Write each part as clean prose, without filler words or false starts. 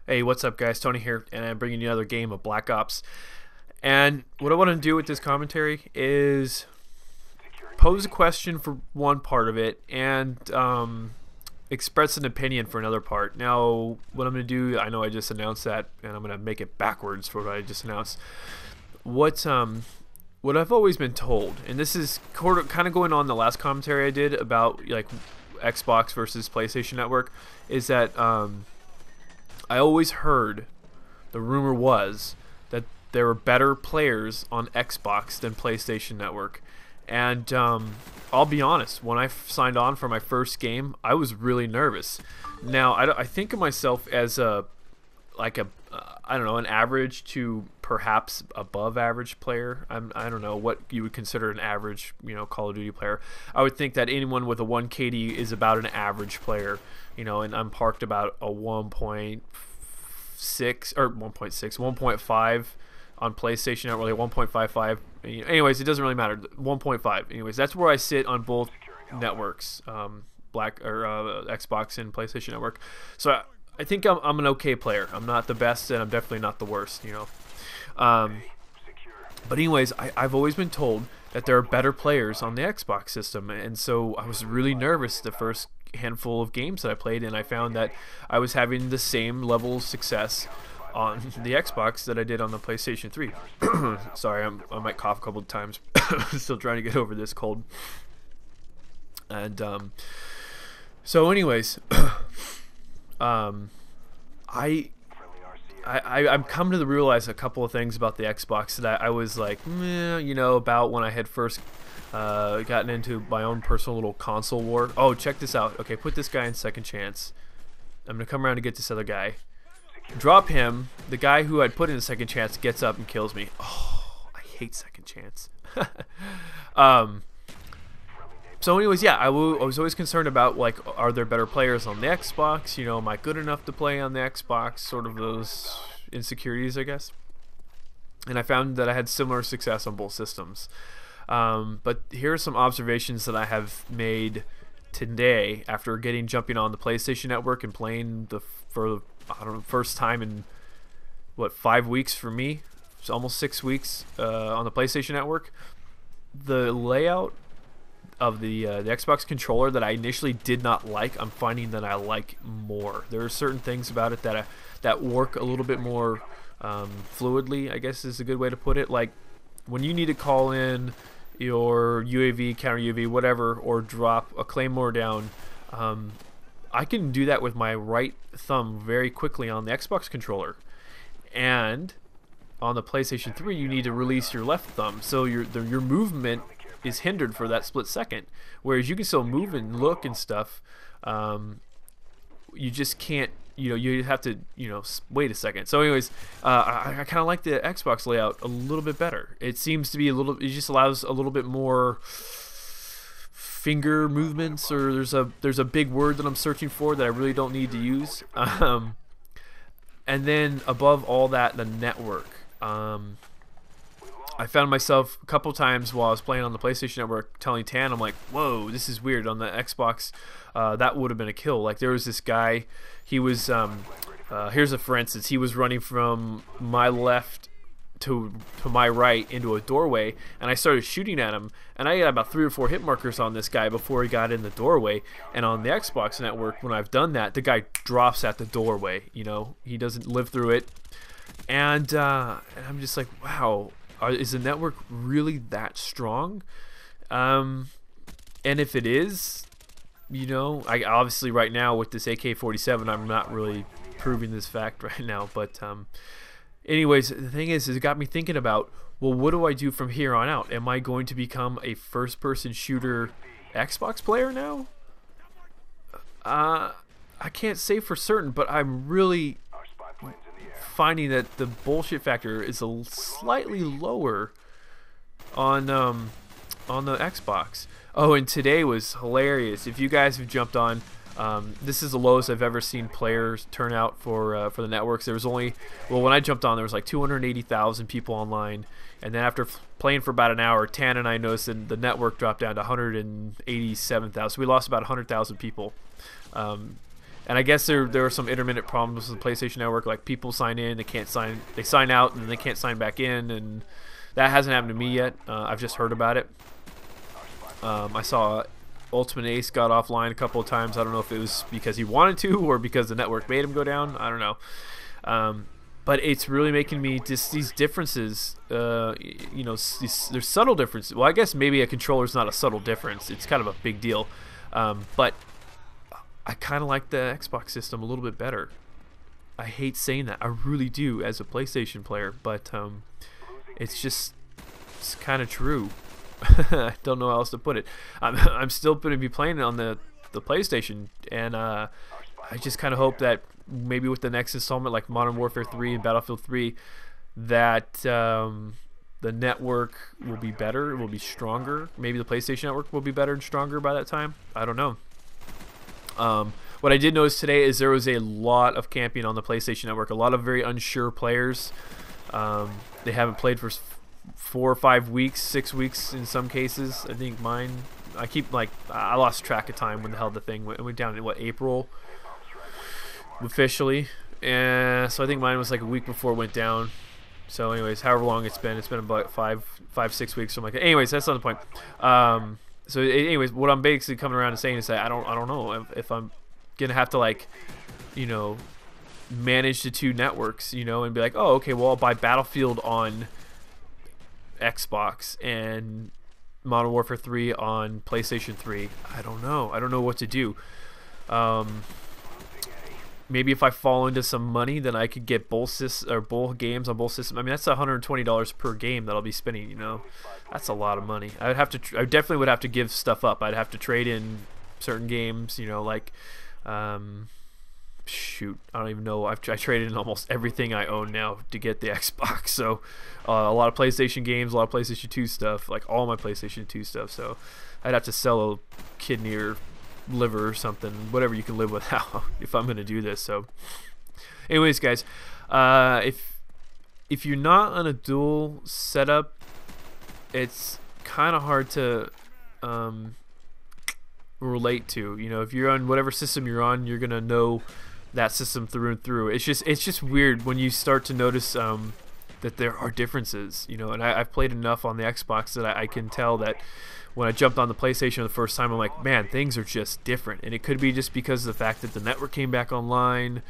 Hey, what's up, guys? Tony here, and I'm bringing you another game of Black Ops. And what I want to do with this commentary is pose a question for one part of it and express an opinion for another part. Now, what I'm going to do, I know I just announced that, and I'm going to make it backwards for what I just announced. What I've always been told, and this is kind of going on the last commentary I did about like Xbox versus PlayStation Network, is that I always heard, the rumor was, that there were better players on Xbox than PlayStation Network. And I'll be honest, when I signed on for my first game, I was really nervous. Now, I think of myself as I don't know, an average to perhaps above average player. I don't know what you would consider an average, Call of Duty player. I would think that anyone with a 1 KD is about an average player, and I'm parked about a 1.6 or 1.5 on PlayStation, not really 1.55. Anyways, it doesn't really matter. 1.5. Anyways, that's where I sit on both networks, Xbox and PlayStation Network. So I think I'm an okay player. I'm not the best, and I'm definitely not the worst, But anyways, I've always been told that there are better players on the Xbox system, and so I was really nervous the first handful of games that I played, and I found that I was having the same level of success on the Xbox that I did on the PlayStation 3. Sorry, I might cough a couple of times. Still trying to get over this cold. And so anyways, I'm come to realize a couple of things about the Xbox that I was like, meh, about when I had first gotten into my own personal little console war. Oh, check this out. Okay, put this guy in second chance. I'm gonna come around to get this other guy. Drop him. The guy who I'd put in a second chance gets up and kills me. Oh, I hate second chance. So anyways, yeah, I was always concerned about, like, are there better players on the Xbox? Am I good enough to play on the Xbox? Sort of those insecurities, I guess. And I found that I had similar success on both systems. But here are some observations that I have made today after jumping on the PlayStation Network and playing for I don't know, first time in what, 5 weeks for me. It's almost 6 weeks on the PlayStation Network. The layout of the Xbox controller that I initially did not like, I'm finding that I like more. There are certain things about it that work a little bit more fluidly, I guess is a good way to put it. Like when you need to call in your UAV, counter UAV, whatever, or drop a claymore down, I can do that with my right thumb very quickly on the Xbox controller. And on the PlayStation 3, you need to release your left thumb, so your movement is hindered for that split second. Whereas you can still move and look and stuff. You just can't. You have to. Wait a second. So, anyways, I kind of like the Xbox layout a little bit better. It seems to be a little. It just allows a little bit more finger movements, or there's a big word that I'm searching for that I really don't need to use. And then above all that, the network. I found myself a couple times while I was playing on the PlayStation Network telling Tan, I'm like, whoa, this is weird. On the Xbox, that would have been a kill. Like, there was this guy, he was, here's a for instance, he was running from my left to my right into a doorway, and I started shooting at him, and I got about 3 or 4 hit markers on this guy before he got in the doorway. And on the Xbox Network, when I've done that, the guy drops at the doorway. He doesn't live through it. And I'm just like, wow. Is the network really that strong? And if it is, I obviously right now with this AK-47, I'm not really proving this fact right now. But anyways, the thing is it got me thinking about, well, what do I do from here on out? Am I going to become a first-person shooter Xbox player now? I can't say for certain, but I'm really finding that the bullshit factor is a slightly lower on the Xbox. Oh, and today was hilarious. If you guys have jumped on, this is the lowest I've ever seen players turn out for the networks. There was only, well, when I jumped on, there was like 280,000 people online, and then after playing for about an hour, Tan and I noticed that the network dropped down to 187,000. So we lost about 100,000 people. And I guess there are some intermittent problems with the PlayStation Network, like people sign in, they sign out, and then they can't sign back in, and that hasn't happened to me yet. I've just heard about it. I saw Ultimate Ace got offline a couple of times. I don't know if it was because he wanted to or because the network made him go down. I don't know. But it's really making me just these differences. You know, there's subtle differences. Well, I guess maybe a controller's not a subtle difference. It's kind of a big deal. But I kind of like the Xbox system a little bit better. I hate saying that. I really do as a PlayStation player, but it's kind of true. I don't know how else to put it. I'm still going to be playing it on the PlayStation, and I just kind of hope that maybe with the next installment, like Modern Warfare 3 and Battlefield 3, that the network will be better, it will be stronger. Maybe the PlayStation Network will be better and stronger by that time. I don't know. What I did notice today is there was a lot of camping on the PlayStation Network. A lot of very unsure players. They haven't played for 4 or 5 weeks, 6 weeks in some cases. I think mine, I lost track of time when the hell the thing went down in what, April officially, and so I think mine was like a week before it went down. So anyways, however long it's been about 5-6 weeks, something like that. Anyways, that's not the point. So anyways, what I'm basically coming around and saying is that I don't know if I'm gonna have to, like, you know, manage the two networks, you know, and be like, oh, okay, well, I'll buy Battlefield on Xbox and Modern Warfare 3 on PlayStation 3. I don't know what to do. Maybe if I fall into some money, then I could get both games on both systems. I mean, that's $120 per game that I'll be spending. You know, that's a lot of money. I definitely would have to give stuff up. I'd have to trade in certain games. You know, like, shoot, I don't even know. I traded in almost everything I own now to get the Xbox. So, a lot of PlayStation games, a lot of PlayStation 2 stuff, like all my PlayStation 2 stuff. So, I'd have to sell a kidney or liver or something, whatever you can live without, if I'm gonna do this. So anyways, guys, if you're not on a dual setup, it's kind of hard to relate to. You know, if you're on whatever system you're on, you're gonna know that system through and through. It's just weird when you start to notice that there are differences, you know. And I've played enough on the Xbox that I can tell that when I jumped on the PlayStation the first time, I'm like, man, things are just different. And it could be just because of the fact that the network came back online.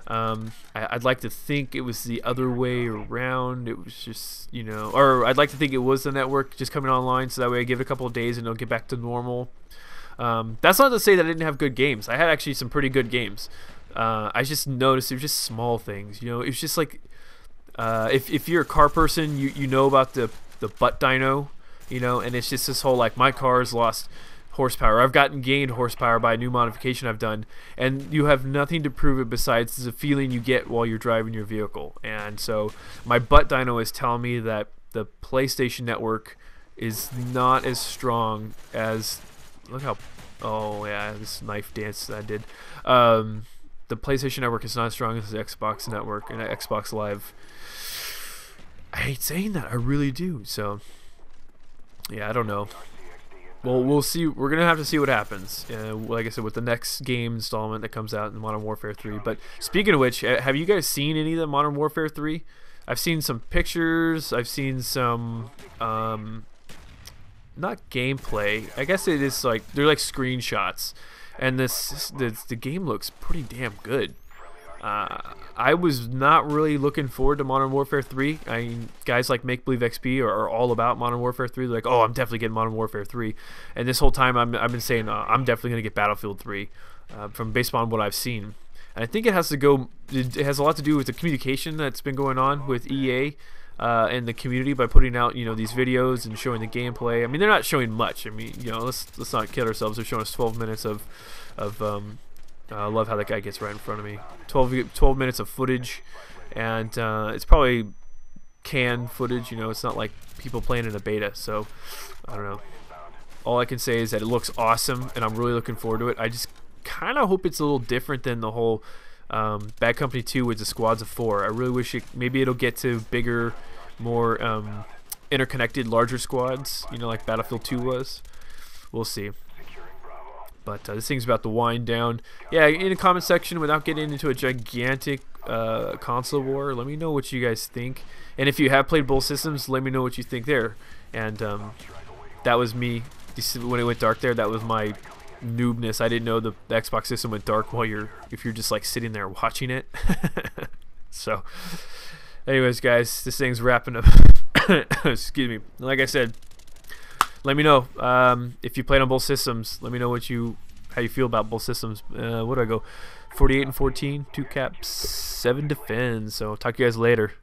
I'd like to think it was the other way around. It was just, you know, or I'd like to think it was the network just coming online, so that way I give it a couple of days and it'll get back to normal. That's not to say that I didn't have good games. I had actually some pretty good games. I just noticed it was just small things. You know, it was just like, if you're a car person, you know about the butt dyno. You know, and it's just this whole, like, my car's lost horsepower. I've gained horsepower by a new modification I've done, and you have nothing to prove it besides the feeling you get while you're driving your vehicle. And so my butt dyno is telling me that the PlayStation Network is not as strong as, look how, oh yeah, this knife dance that I did. The PlayStation Network is not as strong as the Xbox Network and Xbox Live. I hate saying that, I really do. So yeah, I don't know. Well, we'll see. We're gonna have to see what happens. Like I said, with the next game installment that comes out in Modern Warfare 3. But speaking of which, have you guys seen any of the Modern Warfare 3? I've seen some pictures. I've seen some, not gameplay. I guess it is like they're like screenshots, and the game looks pretty damn good. I was not really looking forward to Modern Warfare 3. I mean, guys like Make Believe XP are all about Modern Warfare 3. They're like, oh, I'm definitely getting Modern Warfare 3. And this whole time I've been saying I'm definitely going to get Battlefield 3 from based on what I've seen. And I think it has a lot to do with the communication that's been going on with EA and the community by putting out, you know, these videos and showing the gameplay. I mean, they're not showing much. I mean, you know, let's not kid ourselves. They're showing us 12 minutes of I love how that guy gets right in front of me. 12 minutes of footage, and it's probably canned footage. You know, it's not like people playing in a beta. So I don't know. All I can say is that it looks awesome, and I'm really looking forward to it. I just kind of hope it's a little different than the whole Bad Company 2 with the squads of 4. I really wish maybe it'll get to bigger, more interconnected, larger squads. You know, like Battlefield 2 was. We'll see. But this thing's about to wind down. Yeah, in the comment section, without getting into a gigantic console war, let me know what you guys think. And if you have played both systems, let me know what you think there. And that was me. When it went dark there, that was my noobness. I didn't know the Xbox system went dark while if you're just like sitting there watching it. So, anyways, guys, this thing's wrapping up. Excuse me. Like I said, let me know if you played on both systems. Let me know how you feel about both systems. What do I go? 48 and 14, 2 caps, 7 defends. So talk to you guys later.